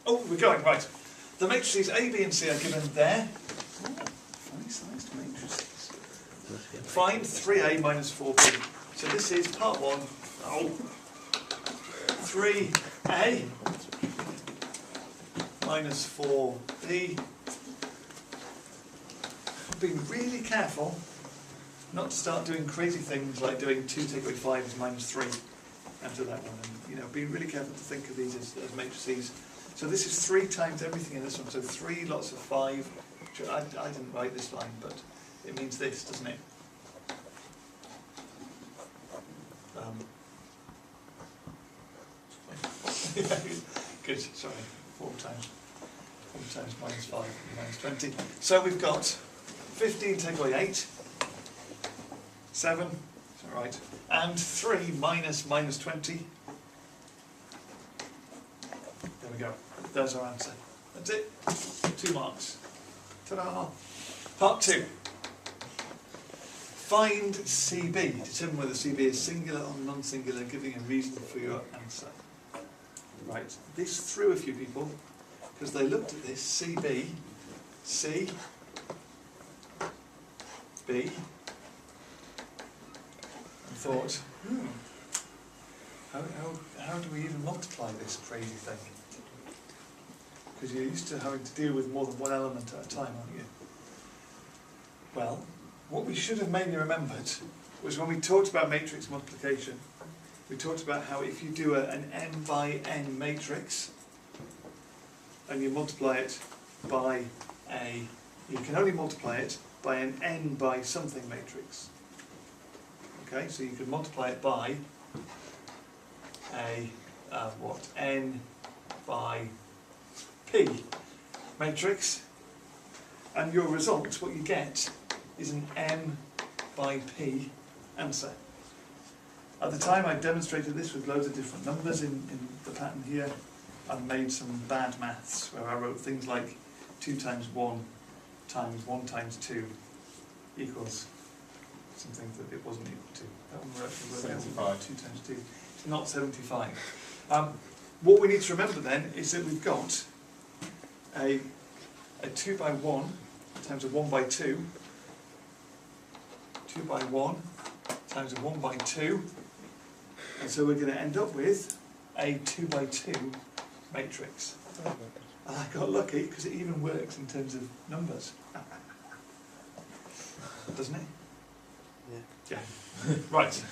Oh, we're going, right. The matrices A, B and C are given there. Oh, funny sized matrices. Find 3A minus 4B. So this is part 1. Oh. 3A minus 4B. Being really careful not to start doing crazy things like doing 2 take away 5 is minus 3 after that one. And be really careful to think of these as matrices. So this is 3 times everything in this one. So 3 lots of 5. I didn't write this line, but it means this, doesn't it? Good, sorry. 4 times minus 5 minus 20. So we've got 15 take away 8, 7, is that right? And 3 minus 20. There we go. There's our answer. That's it. 2 marks. Ta-da! Part 2. Find CB. Determine whether CB is singular or non-singular, giving a reason for your answer. Right. This threw a few people because they looked at this CB, C, B, and thought, how do we even multiply this crazy thing? Because you're used to having to deal with more than one element at a time, aren't you? Well, what we should have mainly remembered was when we talked about matrix multiplication, we talked about how if you do an n by n matrix and you multiply it by you can only multiply it by an n by something matrix. Okay, so you can multiply it by n by p matrix, and your result, what you get, is an m by p answer. At the time I demonstrated this with loads of different numbers in the pattern here. I made some bad maths where I wrote things like 2 times 1 times 1 times 2 equals something that it wasn't equal to. That one wrote 75. 2 times 2. It's not 75. What we need to remember then is that we've got a 2 by 1 times a 1 by 2, 2 by 1 times a 1 by 2, and so we're going to end up with a 2 by 2 matrix. And I got lucky because it even works in terms of numbers. Doesn't it? Yeah. Yeah. Right.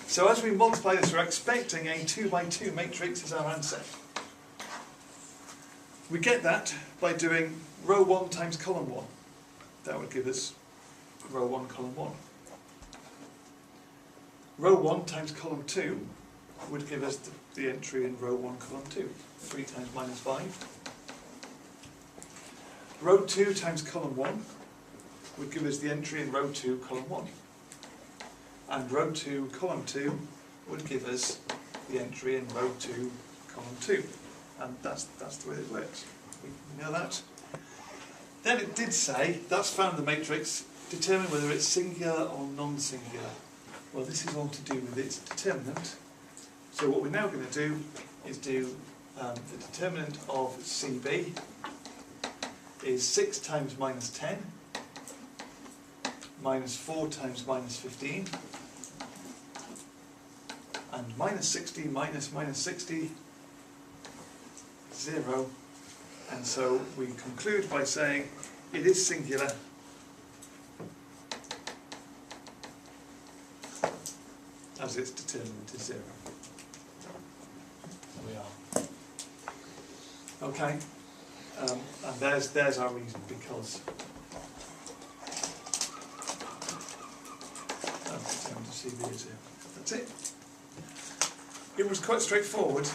So as we multiply this, we're expecting a 2 by 2 matrix as our answer. We get that by doing row 1 times column 1. That would give us row 1, column 1. Row 1 times column 2 would give us the entry in row 1, column 2. 3 times minus 5. Row 2 times column 1 would give us the entry in row 2, column 1. And row 2, column 2 would give us the entry in row 2, column 2. And that's the way it works. We know that. Then it did say, that's found the matrix, determine whether it's singular or non-singular. Well, this is all to do with its determinant. So what we're now going to do is do the determinant of CB is 6 times minus 10 minus 4 times minus 15 and minus 60 minus minus 60, 0. And so we conclude by saying it is singular as its determinant is 0. There we are. Okay, and there's our reason, because that's it. It was quite straightforward.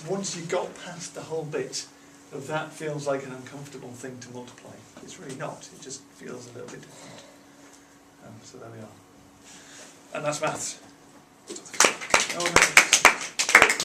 Once you got past the whole bit of that feels like an uncomfortable thing to multiply. It's really not. It just feels a little bit different. So there we are. And that's maths. Oh, no.